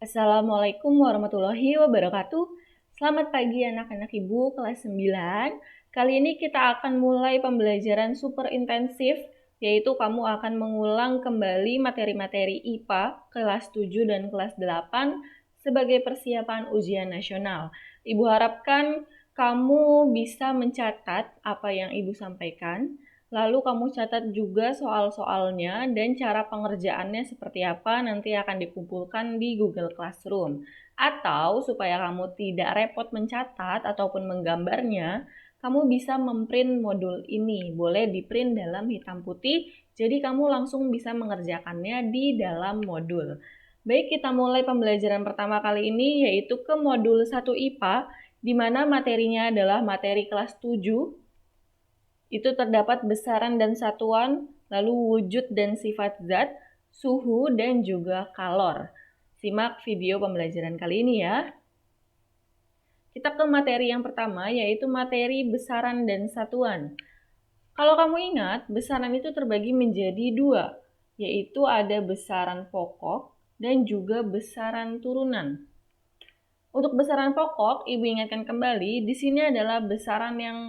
Assalamualaikum warahmatullahi wabarakatuh. Selamat pagi anak-anak ibu kelas 9. Kali ini kita akan mulai pembelajaran super intensif, yaitu kamu akan mengulang kembali materi-materi IPA kelas 7 dan kelas 8 sebagai persiapan ujian nasional. Ibu harapkan kamu bisa mencatat apa yang ibu sampaikan. Lalu kamu catat juga soal-soalnya dan cara pengerjaannya seperti apa nanti akan dikumpulkan di Google Classroom. Atau supaya kamu tidak repot mencatat ataupun menggambarnya, kamu bisa memprint modul ini. Boleh diprint dalam hitam putih, jadi kamu langsung bisa mengerjakannya di dalam modul. Baik, kita mulai pembelajaran pertama kali ini yaitu ke modul 1 IPA, di mana materinya adalah materi kelas 7. Itu terdapat besaran dan satuan, lalu wujud dan sifat zat, suhu, dan juga kalor. Simak video pembelajaran kali ini ya. Kita ke materi yang pertama, yaitu materi besaran dan satuan. Kalau kamu ingat, besaran itu terbagi menjadi dua, yaitu ada besaran pokok dan juga besaran turunan. Untuk besaran pokok, Ibu ingatkan kembali, di sini adalah besaran yang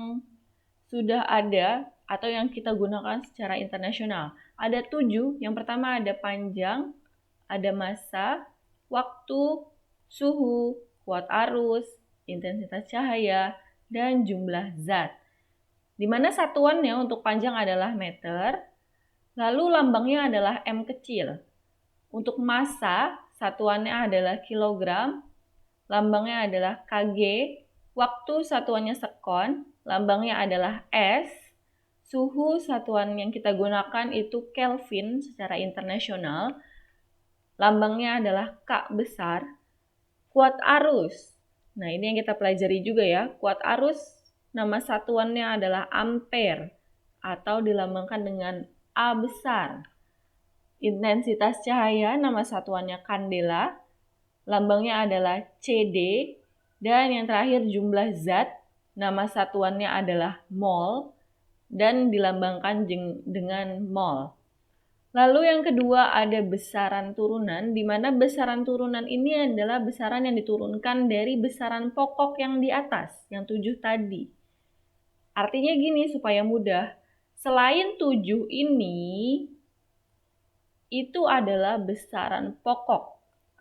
sudah ada atau yang kita gunakan secara internasional. Ada 7, yang pertama ada panjang, ada massa, waktu, suhu, kuat arus, intensitas cahaya, dan jumlah zat. Di mana satuannya untuk panjang adalah meter, lalu lambangnya adalah M kecil. Untuk massa, satuannya adalah kilogram, lambangnya adalah kg, waktu satuannya sekon, lambangnya adalah S, suhu satuan yang kita gunakan itu Kelvin secara internasional, lambangnya adalah K besar, kuat arus. Nah, ini yang kita pelajari juga ya. Kuat arus nama satuannya adalah ampere atau dilambangkan dengan A besar. Intensitas cahaya nama satuannya kandela, lambangnya adalah CD, dan yang terakhir jumlah zat, nama satuannya adalah mol, dan dilambangkan dengan mol. Lalu yang kedua ada besaran turunan, di mana besaran turunan ini adalah besaran yang diturunkan dari besaran pokok yang di atas, yang 7 tadi. Artinya gini supaya mudah, selain 7 ini, itu adalah besaran pokok.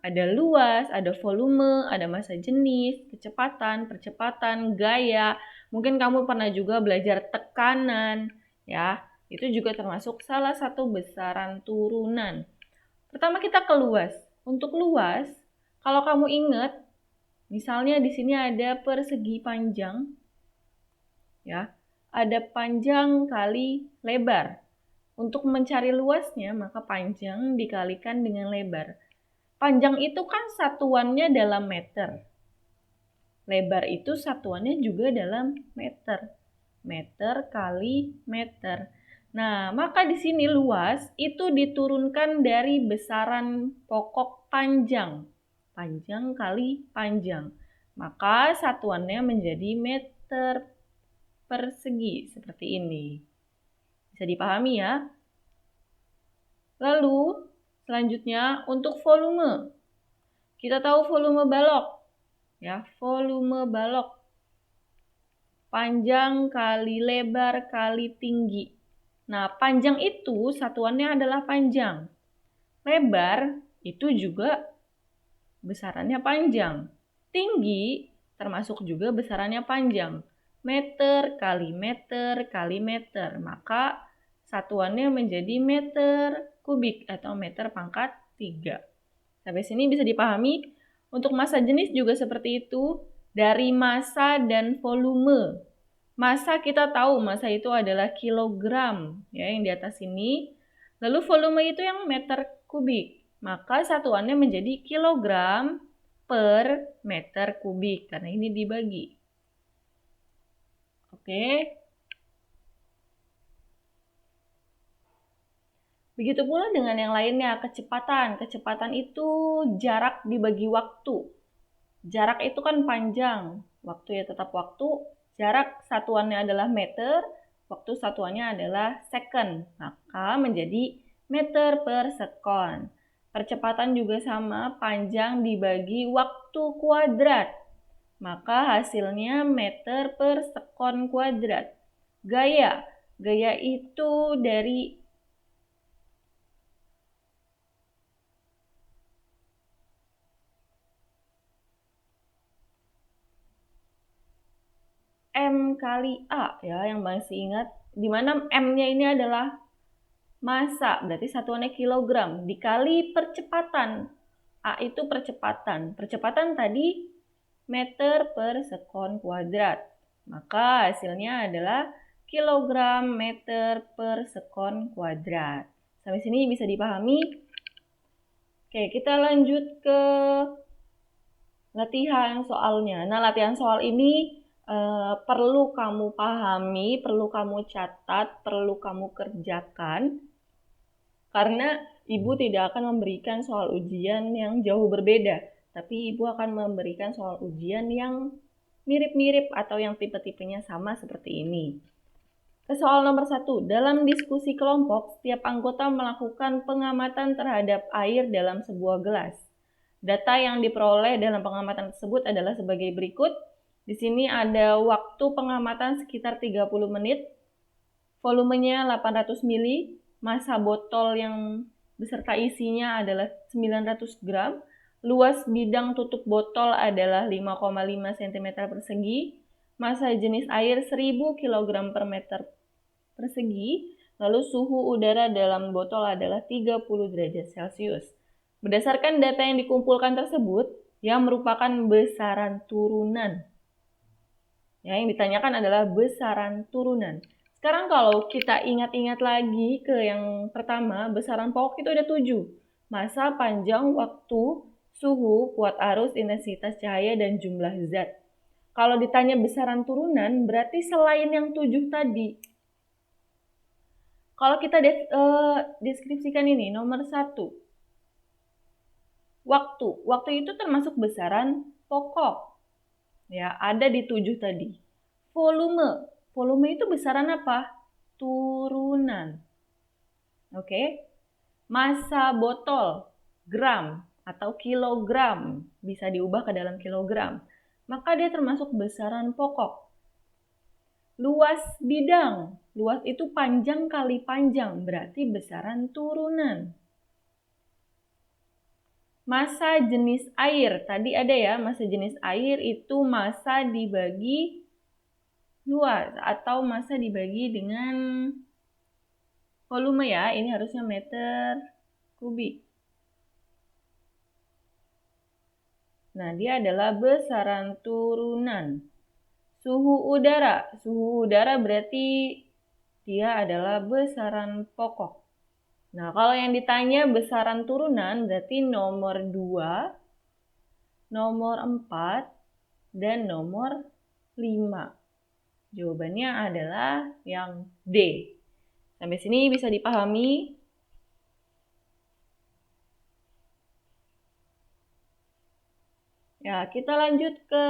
Ada luas, ada volume, ada massa jenis, kecepatan, percepatan, gaya. Mungkin kamu pernah juga belajar tekanan, ya. Itu juga termasuk salah satu besaran turunan. Pertama kita ke luas. Untuk luas, kalau kamu ingat, misalnya di sini ada persegi panjang, ya. Ada panjang kali lebar. Untuk mencari luasnya, maka panjang dikalikan dengan lebar. Panjang itu kan satuannya dalam meter. Lebar itu satuannya juga dalam meter. Meter kali meter. Nah, maka di sini luas itu diturunkan dari besaran pokok panjang. Panjang kali panjang. Maka satuannya menjadi meter persegi seperti ini. Bisa dipahami ya? Lalu, selanjutnya untuk volume. Kita tahu volume balok. Ya, volume balok. Panjang kali lebar kali tinggi. Nah, panjang itu satuannya adalah panjang. Lebar itu juga besarannya panjang. Tinggi termasuk juga besarannya panjang. Meter kali meter kali meter. Maka satuannya menjadi meter kubik atau meter pangkat 3. Sampai sini bisa dipahami? Untuk massa jenis juga seperti itu. Dari massa dan volume. Massa kita tahu, massa itu adalah kilogram, ya, yang di atas ini. Lalu volume itu yang meter kubik. Maka satuannya menjadi kilogram per meter kubik, karena ini dibagi. Oke. Begitu pula dengan yang lainnya, kecepatan. Kecepatan itu jarak dibagi waktu. Jarak itu kan panjang, waktu ya tetap waktu. Jarak satuannya adalah meter, waktu satuannya adalah second. Maka menjadi meter per sekon. Percepatan juga sama, panjang dibagi waktu kuadrat. Maka hasilnya meter per sekon kuadrat. Gaya itu dari M kali A ya, yang masih ingat. Di mana M-nya ini adalah massa, berarti satuannya kilogram, dikali percepatan. A itu percepatan. Percepatan tadi meter per sekon kuadrat. Maka hasilnya adalah kilogram meter per sekon kuadrat. Sampai sini bisa dipahami? Oke, kita lanjut ke latihan soalnya. Nah, latihan soal ini perlu kamu pahami, perlu kamu catat, perlu kamu kerjakan. Karena Ibu tidak akan memberikan soal ujian yang jauh berbeda, tapi Ibu akan memberikan soal ujian yang mirip-mirip atau yang tipe-tipenya sama seperti ini. Ke soal nomor 1, dalam diskusi kelompok, setiap anggota melakukan pengamatan terhadap air dalam sebuah gelas. Data yang diperoleh dalam pengamatan tersebut adalah sebagai berikut. Di sini ada waktu pengamatan sekitar 30 menit, volumenya 800 ml, massa botol yang beserta isinya adalah 900 gram, luas bidang tutup botol adalah 5,5 cm persegi, massa jenis air 1000 kg per meter persegi, lalu suhu udara dalam botol adalah 30 derajat Celcius. Berdasarkan data yang dikumpulkan tersebut, yang merupakan besaran turunan. Ya, yang ditanyakan adalah besaran turunan. Sekarang kalau kita ingat-ingat lagi ke yang pertama, besaran pokok itu ada 7. Massa, panjang, waktu, suhu, kuat arus, intensitas cahaya, dan jumlah zat. Kalau ditanya besaran turunan, berarti selain yang 7 tadi. Kalau kita deskripsikan ini, nomor 1. Waktu itu termasuk besaran pokok. Ya, ada di 7 tadi. Volume itu besaran apa? Turunan. Oke. Massa botol, gram atau kilogram, bisa diubah ke dalam kilogram. Maka dia termasuk besaran pokok. Luas bidang, luas itu panjang kali panjang, berarti besaran turunan. Massa jenis air, tadi ada ya, massa jenis air itu massa dibagi luas atau massa dibagi dengan volume ya, ini harusnya meter kubik. Nah, dia adalah besaran turunan. Suhu udara berarti dia adalah besaran pokok. Nah, kalau yang ditanya besaran turunan berarti nomor 2, nomor 4, dan nomor 5. Jawabannya adalah yang D. Sampai sini bisa dipahami? Ya, kita lanjut ke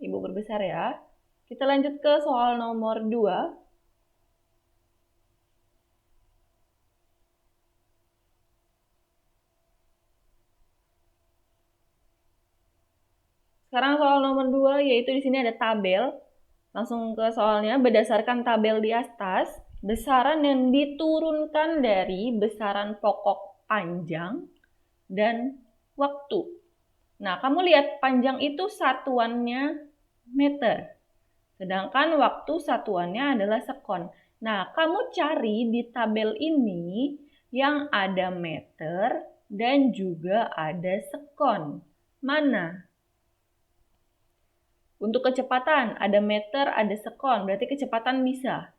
Ibu berbesar ya. Kita lanjut ke soal nomor 2. Sekarang soal nomor 2 yaitu di sini ada tabel. Langsung ke soalnya, berdasarkan tabel di atas, besaran yang diturunkan dari besaran pokok panjang dan waktu. Nah, kamu lihat panjang itu satuannya meter. Sedangkan waktu satuannya adalah sekon. Nah, kamu cari di tabel ini yang ada meter dan juga ada sekon. Mana? Untuk kecepatan, ada meter, ada sekon, berarti kecepatan bisa.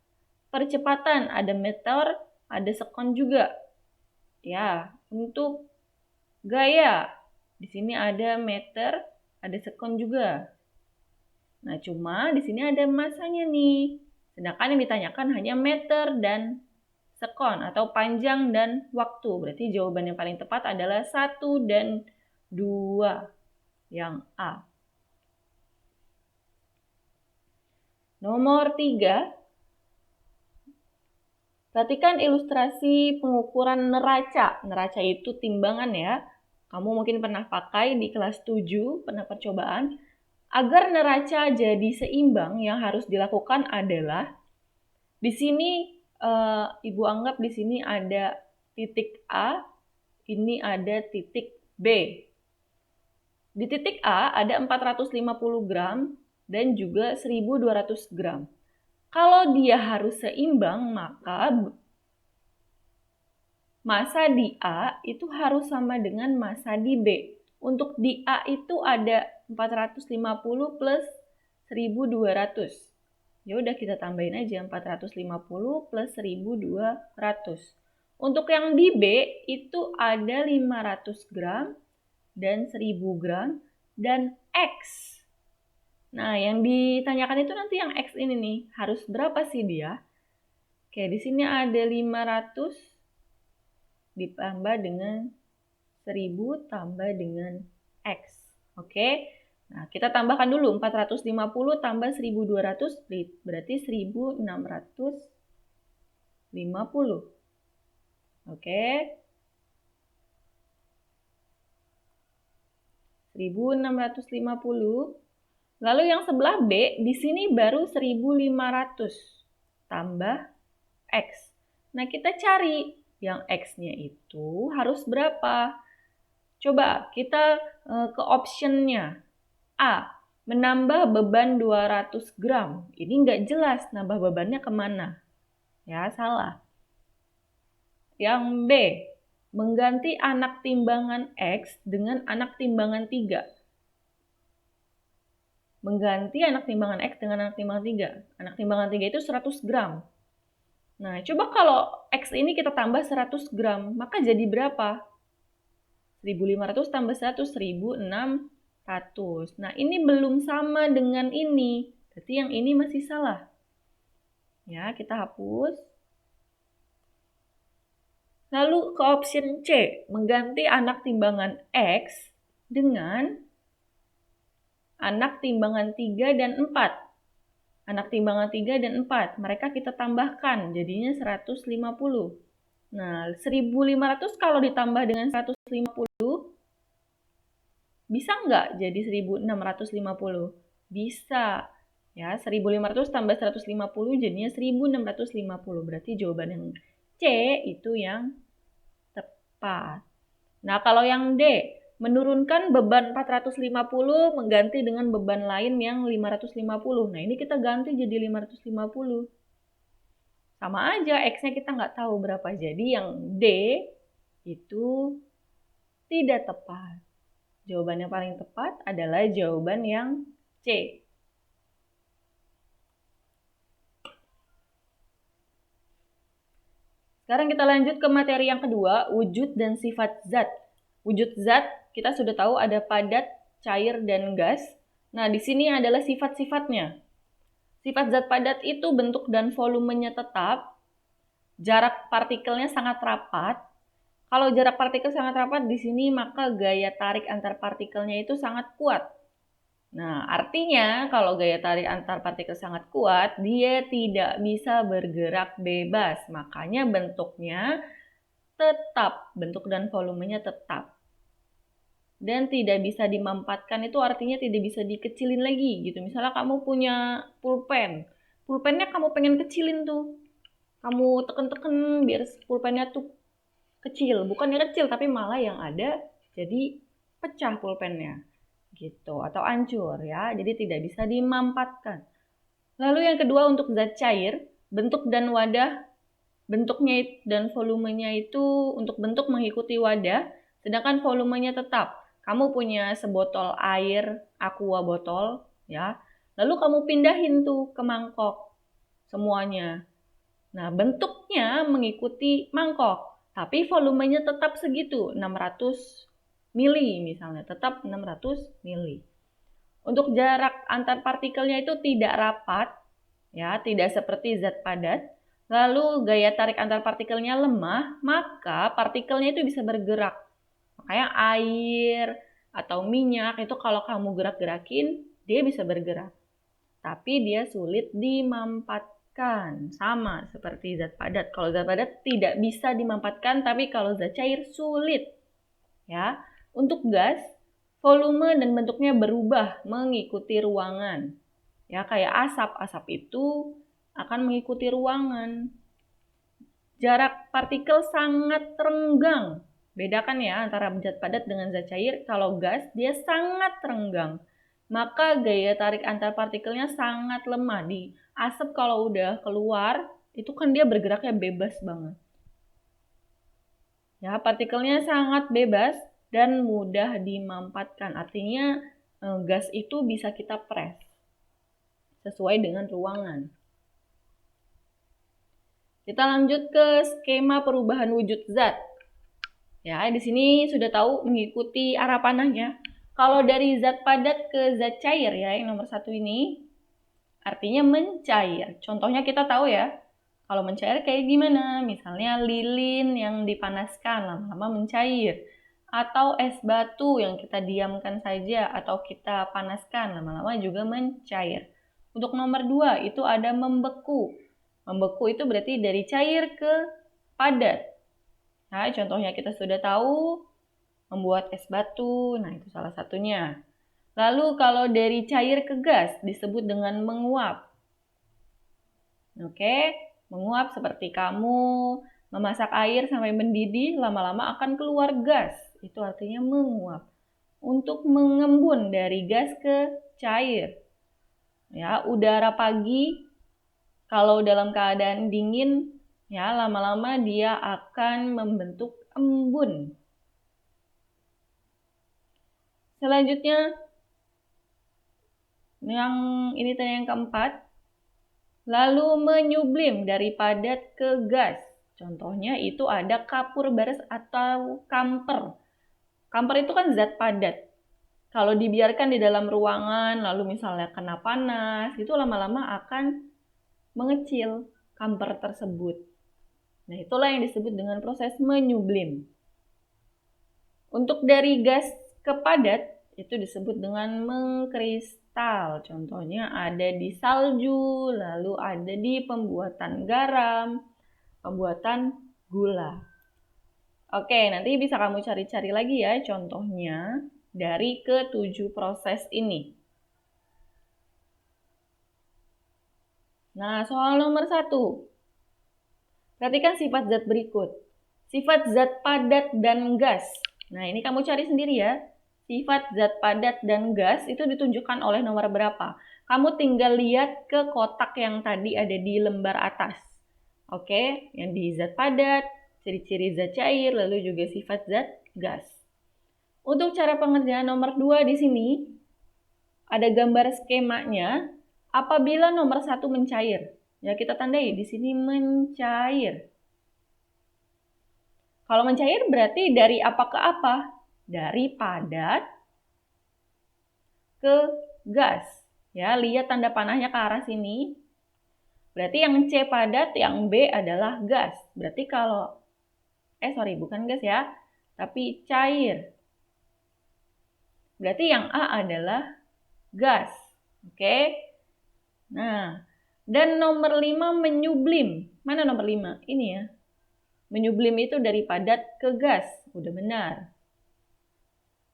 Percepatan, ada meter, ada sekon juga. Ya, untuk gaya, di sini ada meter, ada sekon juga. Nah, cuma di sini ada massanya nih. Sedangkan yang ditanyakan hanya meter dan sekon atau panjang dan waktu. Berarti jawaban yang paling tepat adalah 1 dan 2 yang A. Nomor 3, Perhatikan ilustrasi pengukuran neraca. Neraca itu timbangan ya. Kamu mungkin pernah pakai di kelas 7, pernah percobaan. Agar neraca jadi seimbang, yang harus dilakukan adalah di sini Ibu anggap di sini ada titik A, ini ada titik B. Di titik A ada 450 gram dan juga 1200 gram. Kalau dia harus seimbang, maka massa di A itu harus sama dengan massa di B. Untuk di A itu ada 450 plus 1200. Ya udah kita tambahin aja 450 plus 1200. Untuk yang di B itu ada 500 gram dan 1000 gram dan X. Nah, yang ditanyakan itu nanti yang X ini nih, harus berapa sih dia? Oke, di sini ada 500 ditambah dengan 1000 tambah dengan X. Oke, nah kita tambahkan dulu 450 tambah 1200 berarti 1650. Oke, 1650. Lalu yang sebelah B, di sini baru 1500 tambah X. Nah, kita cari yang X-nya itu harus berapa? Coba kita ke optionnya. A, menambah beban 200 gram. Ini nggak jelas nambah bebannya kemana. Ya, salah. Yang B, mengganti anak timbangan X dengan anak timbangan 3. Mengganti anak timbangan X dengan anak timbangan 3. Anak timbangan 3 itu 100 gram. Nah, coba kalau X ini kita tambah 100 gram, maka jadi berapa? 1500 tambah 100, 1600. Nah, ini belum sama dengan ini. Berarti yang ini masih salah. Ya, kita hapus. Lalu ke option C, mengganti anak timbangan X dengan anak timbangan 3 dan 4. Anak timbangan 3 dan 4, mereka kita tambahkan, jadinya 150. Nah, 1500 kalau ditambah dengan 150, bisa nggak jadi 1650? Bisa. Ya, 1500 tambah 150 jadinya 1650. Berarti jawaban yang C itu yang tepat. Nah, kalau yang D, menurunkan beban 450 mengganti dengan beban lain yang 550. Nah, ini kita ganti jadi 550. Sama aja, X-nya kita nggak tahu berapa. Jadi yang D itu tidak tepat. Jawaban yang paling tepat adalah jawaban yang C. Sekarang kita lanjut ke materi yang kedua, wujud dan sifat zat. Wujud zat kita sudah tahu ada padat, cair, dan gas. Nah, di sini adalah sifat-sifatnya. Sifat zat padat itu bentuk dan volumenya tetap, jarak partikelnya sangat rapat. Kalau jarak partikel sangat rapat di sini, maka gaya tarik antar partikelnya itu sangat kuat. Nah, artinya kalau gaya tarik antar partikel sangat kuat, dia tidak bisa bergerak bebas. Makanya bentuknya tetap, bentuk dan volumenya tetap. Dan tidak bisa dimampatkan itu artinya tidak bisa dikecilin lagi gitu. Misalnya kamu punya pulpen. Pulpennya kamu pengen kecilin tuh. Kamu teken-teken biar pulpennya tuh kecil. Bukannya kecil tapi malah yang ada jadi pecah pulpennya. Gitu, atau hancur ya, jadi tidak bisa dimampatkan. Lalu yang kedua untuk zat cair, bentuk dan wadah, bentuknya dan volumenya itu untuk bentuk mengikuti wadah, sedangkan volumenya tetap. Kamu punya sebotol air aqua botol ya, lalu kamu pindahin tuh ke mangkok semuanya. Nah, bentuknya mengikuti mangkok, tapi volumenya tetap segitu, 600 mili misalnya, tetap 600 mili. Untuk jarak antar partikelnya itu tidak rapat, ya, tidak seperti zat padat. Lalu gaya tarik antar partikelnya lemah, maka partikelnya itu bisa bergerak. Makanya air atau minyak itu kalau kamu gerak-gerakin, dia bisa bergerak. Tapi dia sulit dimampatkan. dimampatkan. Sama seperti zat padat. Kalau zat padat tidak bisa dimampatkan, tapi kalau zat cair sulit. Ya, untuk gas, volume dan bentuknya berubah mengikuti ruangan. Ya, kayak asap. Asap itu akan mengikuti ruangan. Jarak partikel sangat renggang. Bedakan ya antara zat padat dengan zat cair. Kalau gas, dia sangat renggang. Maka gaya tarik antar partikelnya sangat lemah. Di asap kalau udah keluar, itu kan dia bergeraknya bebas banget. Ya, partikelnya sangat bebas dan mudah dimampatkan. Artinya gas itu bisa kita press sesuai dengan ruangan. Kita lanjut ke skema perubahan wujud zat. Ya, di sini sudah tahu mengikuti arah panahnya. Kalau dari zat padat ke zat cair ya, yang nomor 1 ini, artinya mencair. Contohnya kita tahu ya, kalau mencair kayak gimana? Misalnya lilin yang dipanaskan lama-lama mencair. Atau es batu yang kita diamkan saja atau kita panaskan lama-lama juga mencair. Untuk nomor 2 itu ada membeku. Membeku itu berarti dari cair ke padat. Nah, contohnya kita sudah tahu membuat es batu, nah itu salah satunya. Lalu kalau dari cair ke gas disebut dengan menguap. Oke, menguap seperti kamu memasak air sampai mendidih, lama-lama akan keluar gas. Itu artinya menguap. Untuk mengembun dari gas ke cair. Ya, udara pagi kalau dalam keadaan dingin, ya lama-lama dia akan membentuk embun. Selanjutnya, yang ini tadi yang keempat, lalu menyublim dari padat ke gas. Contohnya itu ada kapur baras atau kamper. Kamper itu kan zat padat. Kalau dibiarkan di dalam ruangan, lalu misalnya kena panas, itu lama-lama akan mengecil kamper tersebut. Nah, itulah yang disebut dengan proses menyublim. Untuk dari gas ke padat, itu disebut dengan mengkristal. Contohnya ada di salju, lalu ada di pembuatan garam, pembuatan gula. Oke, nanti bisa kamu cari-cari lagi ya contohnya dari ke-7 proses ini. Nah, soal nomor 1. Perhatikan sifat zat berikut. Sifat zat padat dan gas. Nah, ini kamu cari sendiri ya. Sifat zat padat dan gas itu ditunjukkan oleh nomor berapa. Kamu tinggal lihat ke kotak yang tadi ada di lembar atas. Oke, yang di zat padat, ciri-ciri zat cair, lalu juga sifat zat gas. Untuk cara pengerjaan nomor 2 di sini, ada gambar skemanya. Apabila nomor 1 mencair, ya kita tandai di sini mencair. Kalau mencair berarti dari apa ke apa? Dari padat ke gas. Ya, lihat tanda panahnya ke arah sini. Berarti yang C padat, yang B adalah gas. Berarti kalau bukan gas ya, tapi cair. Berarti yang A adalah gas. Oke? Nah, dan nomor 5 menyublim. Mana nomor 5? Ini ya. Menyublim itu dari padat ke gas. Udah benar.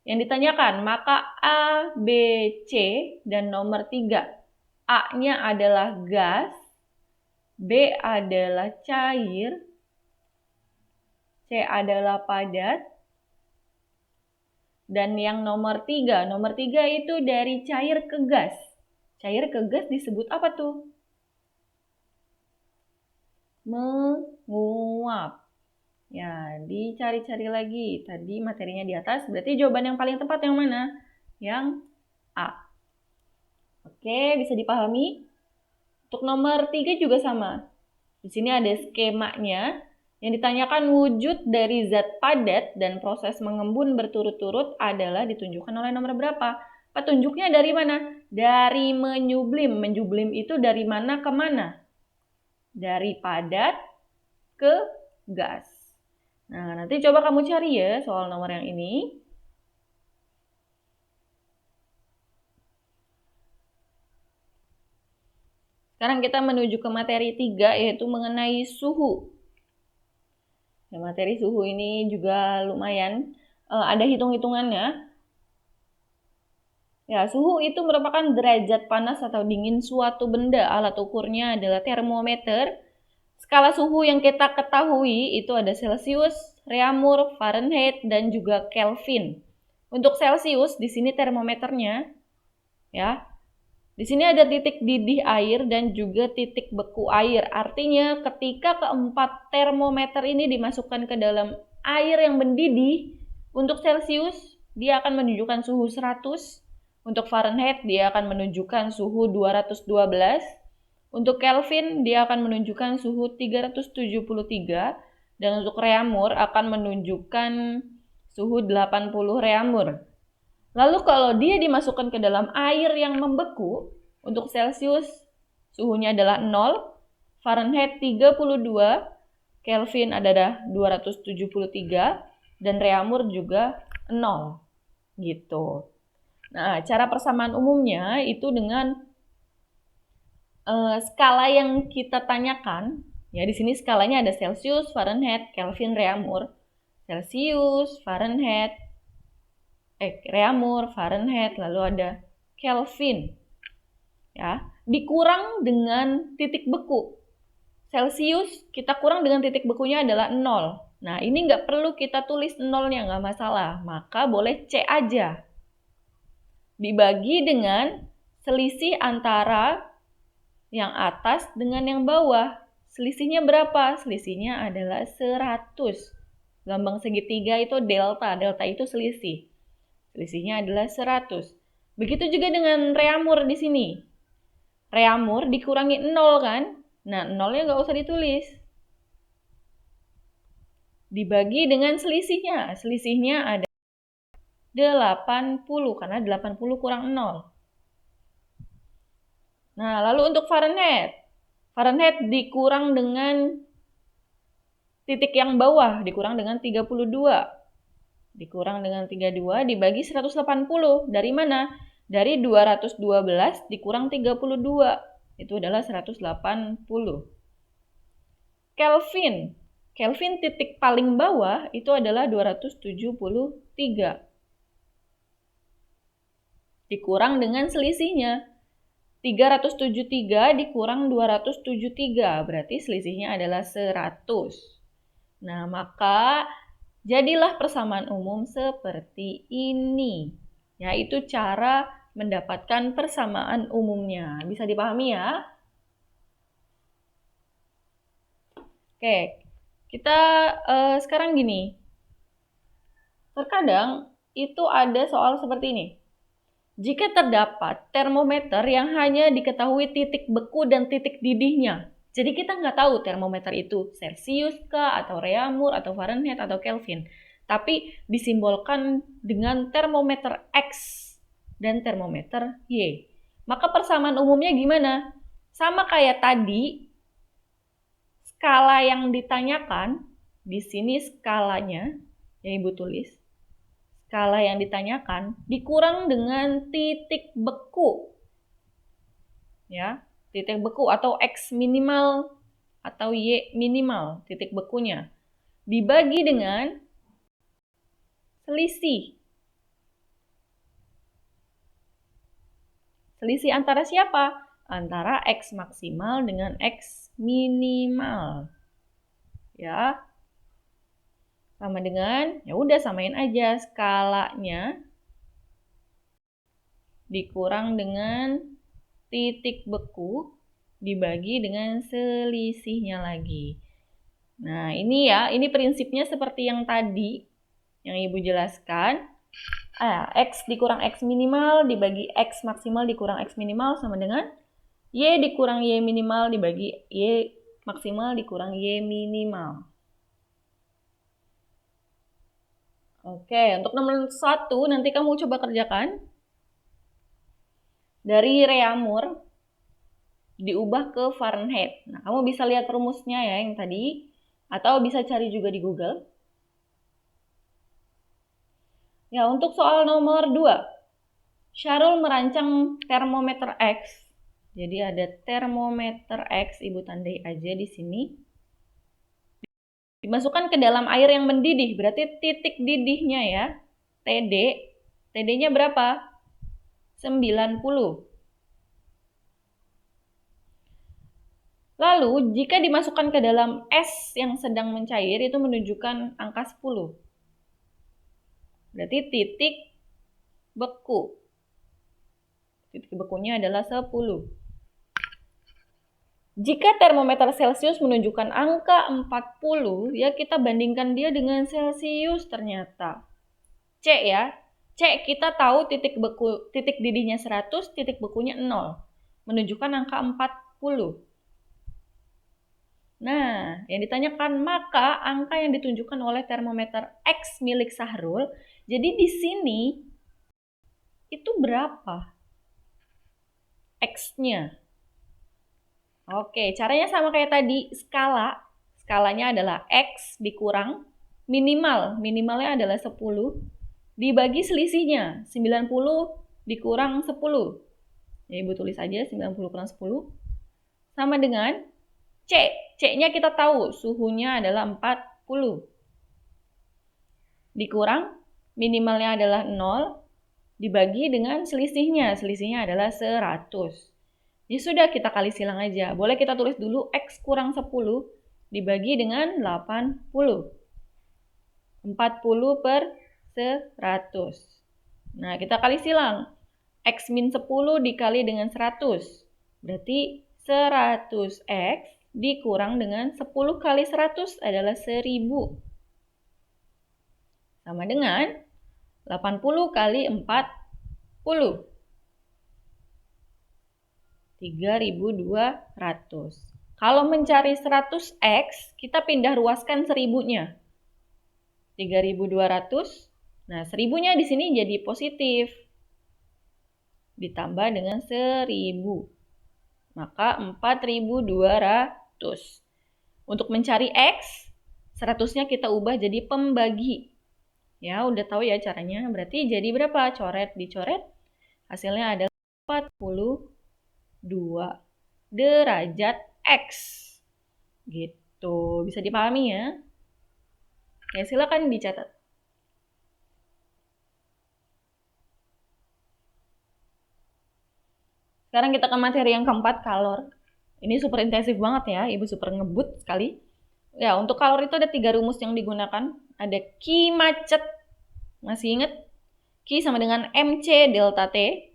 Yang ditanyakan, maka A, B, C, dan nomor 3. A-nya adalah gas, B adalah cair, C adalah padat, dan yang nomor 3. Nomor 3 itu dari cair ke gas. Cair ke gas disebut apa tuh? Menguap. Ya, dicari-cari lagi. Tadi materinya di atas, berarti jawaban yang paling tepat yang mana? Yang A. Oke, bisa dipahami? Untuk nomor 3 juga sama. Di sini ada skemanya. Yang ditanyakan wujud dari zat padat dan proses mengembun berturut-turut adalah ditunjukkan oleh nomor berapa? Petunjuknya dari mana? Dari menyublim. Menyublim itu dari mana ke mana? Dari padat ke gas. Nah, nanti coba kamu cari ya soal nomor yang ini. Sekarang kita menuju ke materi 3, yaitu mengenai suhu. Ya, materi suhu ini juga lumayan, ada hitung-hitungannya. Ya, suhu itu merupakan derajat panas atau dingin suatu benda. Alat ukurnya adalah termometer. Skala suhu yang kita ketahui itu ada Celcius, Reaumur, Fahrenheit, dan juga Kelvin. Untuk Celcius, di sini termometernya, ya, di sini ada titik didih air dan juga titik beku air. Artinya ketika keempat termometer ini dimasukkan ke dalam air yang mendidih, untuk Celcius dia akan menunjukkan suhu 100, untuk Fahrenheit dia akan menunjukkan suhu 212, untuk Kelvin dia akan menunjukkan suhu 373, dan untuk Reaumur akan menunjukkan suhu 80 Reaumur. Lalu kalau dia dimasukkan ke dalam air yang membeku, untuk Celcius suhunya adalah 0, Fahrenheit 32, Kelvin adalah 273, dan Reaumur juga 0. Gitu. Nah, cara persamaan umumnya itu dengan skala yang kita tanyakan. Ya, di sini skalanya ada Celcius, Fahrenheit, Kelvin, Reaumur. Celcius, Fahrenheit, Reaumur, Fahrenheit, lalu ada Kelvin. Ya, dikurang dengan titik beku. Celcius kita kurang dengan titik bekunya adalah 0. Nah, ini nggak perlu kita tulis 0-nya, nggak masalah. Maka boleh C aja. Dibagi dengan selisih antara yang atas dengan yang bawah. Selisihnya berapa? Selisihnya adalah 100. Lambang segitiga itu delta. Delta itu selisih. Selisihnya adalah 100. Begitu juga dengan Reaumur di sini. Reaumur dikurangi 0 kan? Nah, 0-nya nggak usah ditulis. Dibagi dengan selisihnya. Selisihnya ada 80, karena 80 kurang 0. Nah, lalu untuk Fahrenheit. Fahrenheit dikurang dengan titik yang bawah, dikurang dengan 32. Dikurang dengan 32 dibagi 180. Dari mana? Dari 212 dikurang 32. Itu adalah 180. Kelvin. Kelvin titik paling bawah itu adalah 273. Dikurang dengan selisihnya. 373 dikurang 273, berarti selisihnya adalah 100. Nah, maka jadilah persamaan umum seperti ini. Yaitu cara mendapatkan persamaan umumnya. Bisa dipahami ya? Oke, kita sekarang gini. Terkadang itu ada soal seperti ini. Jika terdapat termometer yang hanya diketahui titik beku dan titik didihnya. Jadi kita nggak tahu termometer itu Celcius kah, atau Reaumur, atau Fahrenheit, atau Kelvin. Tapi disimbolkan dengan termometer X dan termometer Y. Maka persamaan umumnya gimana? Sama kayak tadi, skala yang ditanyakan, di sini skalanya, yang Ibu tulis. Skala yang ditanyakan dikurang dengan titik beku. Ya, titik beku atau X minimal atau Y minimal, titik bekunya. Dibagi dengan selisih. Selisih antara siapa? Antara X maksimal dengan X minimal. Ya. Sama dengan, ya udah samain aja skalanya dikurang dengan titik beku dibagi dengan selisihnya lagi. Nah, ini ya, ini prinsipnya seperti yang tadi yang Ibu jelaskan. X dikurang X minimal dibagi X maksimal dikurang X minimal sama dengan Y dikurang Y minimal dibagi Y maksimal dikurang Y minimal. Oke, untuk nomor 1 nanti kamu coba kerjakan. Dari Reaumur diubah ke Fahrenheit. Nah, kamu bisa lihat rumusnya ya yang tadi, atau bisa cari juga di Google. Ya, untuk soal nomor 2. Syarul merancang termometer X Jadi ada termometer X, Ibu tandai aja di sini. Dimasukkan ke dalam air yang mendidih, berarti titik didihnya ya, TD. TD-nya berapa? 90. Lalu, jika dimasukkan ke dalam es yang sedang mencair, itu menunjukkan angka 10. Berarti titik beku. Titik bekunya adalah 10. Jika termometer Celcius menunjukkan angka 40, ya kita bandingkan dia dengan Celcius ternyata. C ya. C kita tahu titik didihnya 100, titik bekunya 0. Menunjukkan angka 40. Nah, yang ditanyakan maka angka yang ditunjukkan oleh termometer X milik Sahrul, jadi di sini itu berapa? X-nya. Oke, caranya sama kayak tadi, skala. Skalanya adalah X dikurang minimalnya adalah 10 dibagi selisihnya, 90 dikurang 10. Ya, Ibu tulis aja 90 kurang 10 sama dengan C. C-nya kita tahu suhunya adalah 40. Dikurang minimalnya adalah 0 dibagi dengan selisihnya. Selisihnya adalah 100. Ya sudah, kita kali silang aja. Boleh kita tulis dulu X kurang 10 dibagi dengan 80. 40 per 100. Nah, kita kali silang. X min 10 dikali dengan 100. Berarti 100X dikurang dengan 10 kali 100 adalah 1000. Sama dengan 80 kali 40. 3200. Kalau mencari 100X, kita pindah ruaskan 1000-nya. 3200. Nah, 1000-nya di sini jadi positif. Ditambah dengan 1000. Maka 4200. Untuk mencari X, 100-nya kita ubah jadi pembagi. Ya, udah tahu ya caranya. Berarti jadi berapa? Coret, dicoret. Hasilnya adalah 42 derajat X. Gitu. Bisa dipahami ya? Oke, silakan dicatat. Sekarang kita ke materi yang keempat, kalor. Ini super intensif banget ya, Ibu super ngebut sekali. Ya, untuk kalor itu ada 3 rumus yang digunakan. Ada Q macet. Masih ingat? Q sama dengan MC delta T.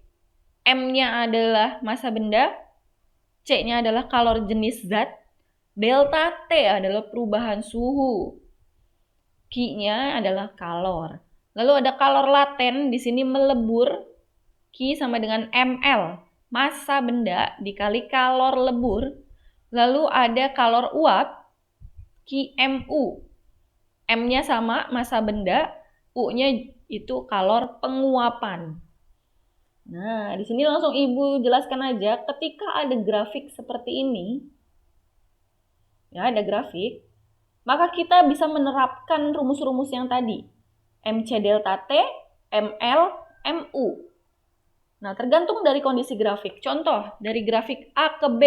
M-nya adalah massa benda. C-nya adalah kalor jenis zat. Delta T adalah perubahan suhu. Q-nya adalah kalor. Lalu ada kalor laten, di sini melebur. Q sama dengan ml, massa benda dikali kalor lebur. Lalu ada kalor uap, QMU. M-nya sama, massa benda. U-nya itu kalor penguapan. Nah, di sini langsung Ibu jelaskan aja, ketika ada grafik seperti ini, ya ada grafik, maka kita bisa menerapkan rumus-rumus yang tadi. MC delta T, ML, MU. Nah, tergantung dari kondisi grafik. Contoh, dari grafik A ke B.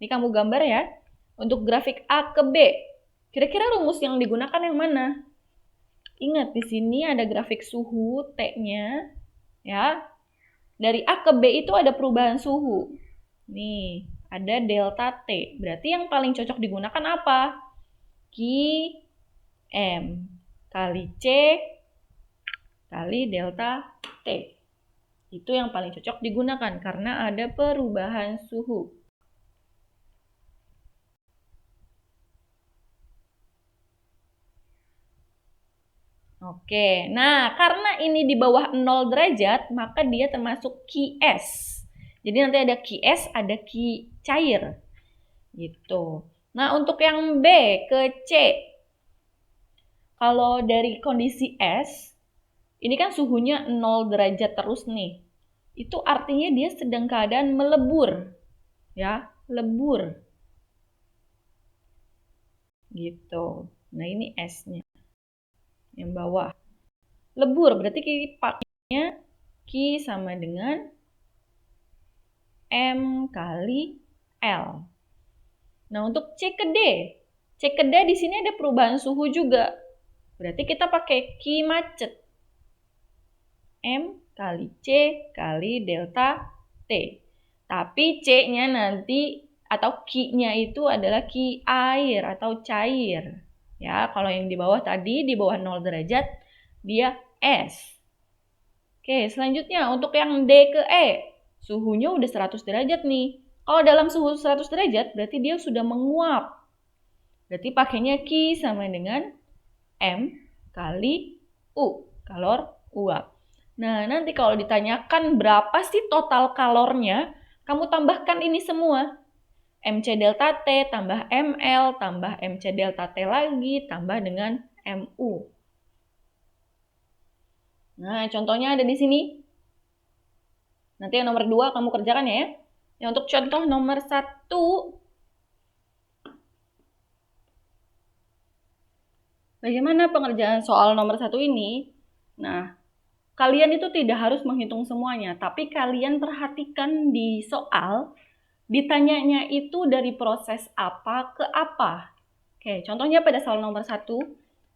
Ini kamu gambar ya. Untuk grafik A ke B, kira-kira rumus yang digunakan yang mana? Ingat, di sini ada grafik suhu T-nya, ya. Dari A ke B itu ada perubahan suhu. Nih, ada delta T. Berarti yang paling cocok digunakan apa? Q M kali C kali delta T. Itu yang paling cocok digunakan karena ada perubahan suhu. Oke, nah karena ini di bawah 0 derajat, maka dia termasuk QS. Jadi nanti ada QS, ada Q cair. Gitu. Nah, untuk yang B ke C, kalau dari kondisi S, ini kan suhunya 0 derajat terus nih. Itu artinya dia sedang keadaan melebur. Ya, lebur. Gitu. Nah, ini S-nya. Yang bawah. Lebur, berarti pakainya Q sama dengan M kali L. Nah, untuk C ke D. C ke D di sini ada perubahan suhu juga. Berarti kita pakai Q macet. M kali C kali delta T. Tapi C-nya nanti atau Q-nya itu adalah Q air atau cair. Ya, kalau yang di bawah tadi, di bawah 0 derajat, dia es. Oke, selanjutnya untuk yang D ke E. Suhunya udah 100 derajat nih. Kalau dalam suhu 100 derajat, berarti dia sudah menguap. Berarti pakainya Q sama dengan M kali U, kalor uap. Nah, nanti kalau ditanyakan berapa sih total kalornya, kamu tambahkan ini semua. MC delta T tambah ML tambah MC delta T lagi tambah dengan MU. Nah, contohnya ada di sini. Nanti yang nomor 2 kamu kerjakan ya. Yang untuk contoh nomor 1, bagaimana pengerjaan soal nomor 1 ini? Nah, kalian itu tidak harus menghitung semuanya, tapi kalian perhatikan di soal, ditanyanya itu dari proses apa ke apa. Oke, contohnya pada soal nomor 1,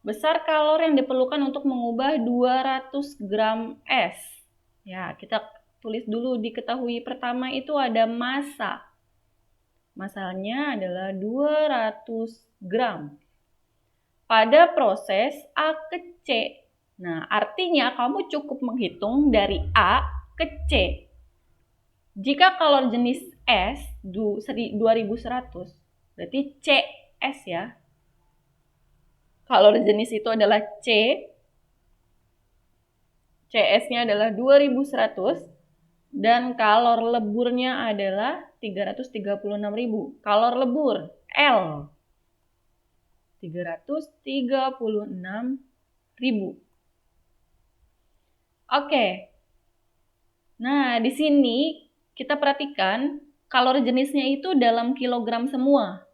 besar kalor yang diperlukan untuk mengubah 200 gram es. Ya, kita tulis dulu, diketahui pertama itu ada massa. Massanya adalah 200 gram. Pada proses A ke C. Nah, artinya kamu cukup menghitung dari A ke C. Jika kalor jenis S 2100, berarti CS ya. Kalor jenis itu adalah C. CS-nya adalah 2100 dan kalor leburnya adalah 336.000. Kalor lebur L 336.000. Oke. Nah, di sini kita perhatikan kalor jenisnya itu dalam kilogram semua.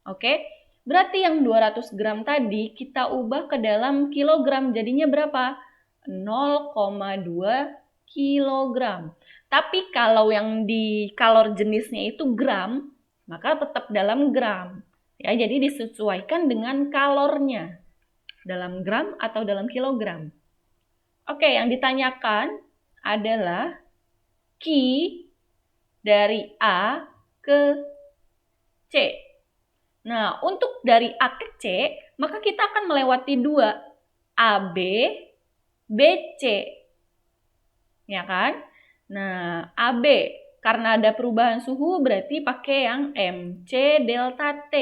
Oke. Berarti yang 200 gram tadi kita ubah ke dalam kilogram, jadinya berapa? 0,2 kilogram. Tapi kalau yang di kalor jenisnya itu gram, maka tetap dalam gram. Ya, jadi disesuaikan dengan kalornya. Dalam gram atau dalam kilogram. Oke, yang ditanyakan adalah Q dari A ke C. Nah, untuk dari A ke C, maka kita akan melewati 2, AB, BC. Ya kan? Nah, AB, karena ada perubahan suhu berarti pakai yang MC delta T.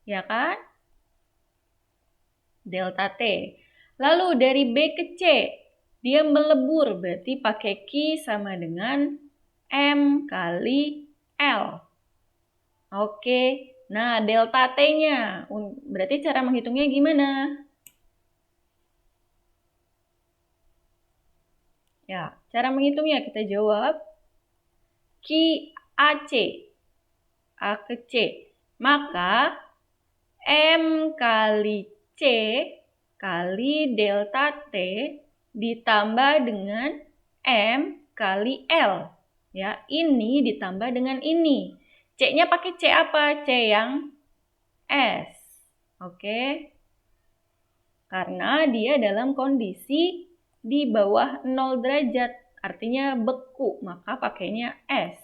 Ya kan? Delta T. Lalu dari B ke C, dia melebur, berarti pakai Q sama dengan M kali L. Oke, nah delta T-nya, berarti cara menghitungnya gimana? Ya, cara menghitungnya kita jawab Q AC, A ke C. Maka M kali C kali delta T ditambah dengan M kali L. Ya, ini ditambah dengan ini. C-nya pakai C apa? C yang S. Oke. Karena dia dalam kondisi di bawah 0 derajat, artinya beku, maka pakainya S.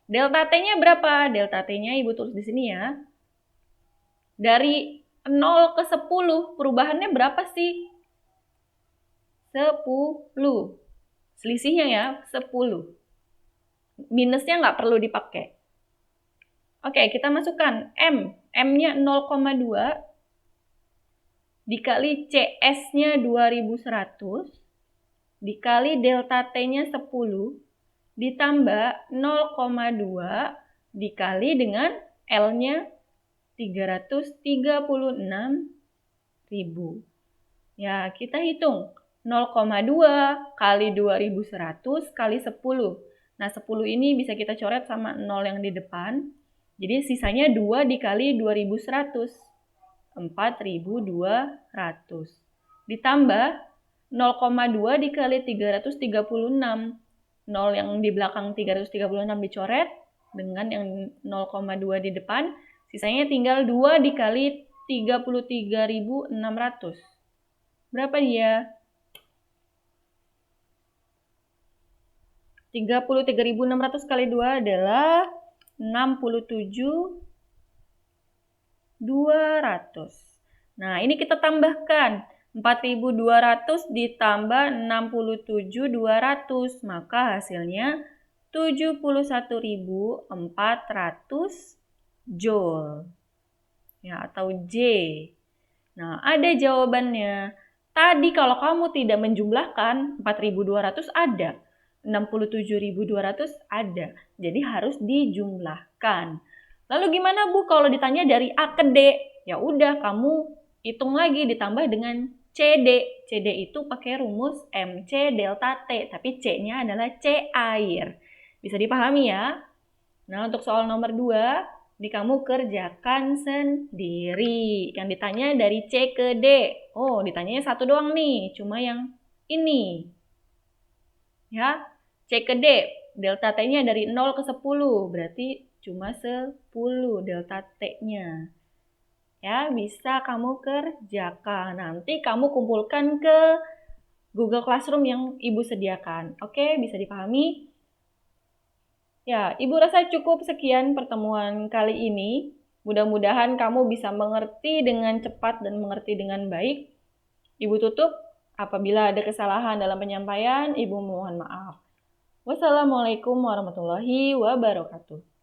Delta T-nya berapa? Delta T-nya Ibu tulis di sini ya. Dari 0 ke 10, perubahannya berapa sih? 10. Selisihnya ya, 10. Minusnya nggak perlu dipakai. Oke, kita masukkan M. M-nya 0,2 dikali CS-nya 2100 dikali delta T-nya 10 ditambah 0,2 dikali dengan L-nya 336.000. Ya, kita hitung 0,2 kali 2100 kali 10. Nah, 10 ini bisa kita coret sama 0 yang di depan. Jadi sisanya 2 dikali 2100. 4.200. Ditambah 0,2 dikali 336. 0 yang di belakang 336 dicoret dengan yang 0,2 di depan. Sisanya tinggal 2 dikali 33.600. Berapa dia? 33.600 kali 2 adalah 67.200. Nah, ini kita tambahkan. 4.200 ditambah 67.200. Maka hasilnya 71.400 Joule. Ya, atau J. Nah, ada jawabannya. Tadi kalau kamu tidak menjumlahkan, 4.200 ada. 67.200 ada. Jadi harus dijumlahkan. Lalu gimana Bu kalau ditanya dari A ke D? Ya udah kamu hitung lagi ditambah dengan CD. CD itu pakai rumus MC delta T, tapi C-nya adalah C air. Bisa dipahami ya? Nah, untuk soal nomor 2, ini kamu kerjakan sendiri. Yang ditanya dari C ke D. Oh, ditanyanya satu doang nih, cuma yang ini. Ya, C ke D, delta T-nya dari 0 ke 10, berarti cuma 10 delta T-nya. Ya, bisa kamu kerjakan. Nanti kamu kumpulkan ke Google Classroom yang Ibu sediakan. Oke, bisa dipahami? Ya, Ibu rasa cukup sekian pertemuan kali ini. Mudah-mudahan kamu bisa mengerti dengan cepat dan mengerti dengan baik. Ibu tutup. Apabila ada kesalahan dalam penyampaian, Ibu mohon maaf. Wassalamualaikum warahmatullahi wabarakatuh.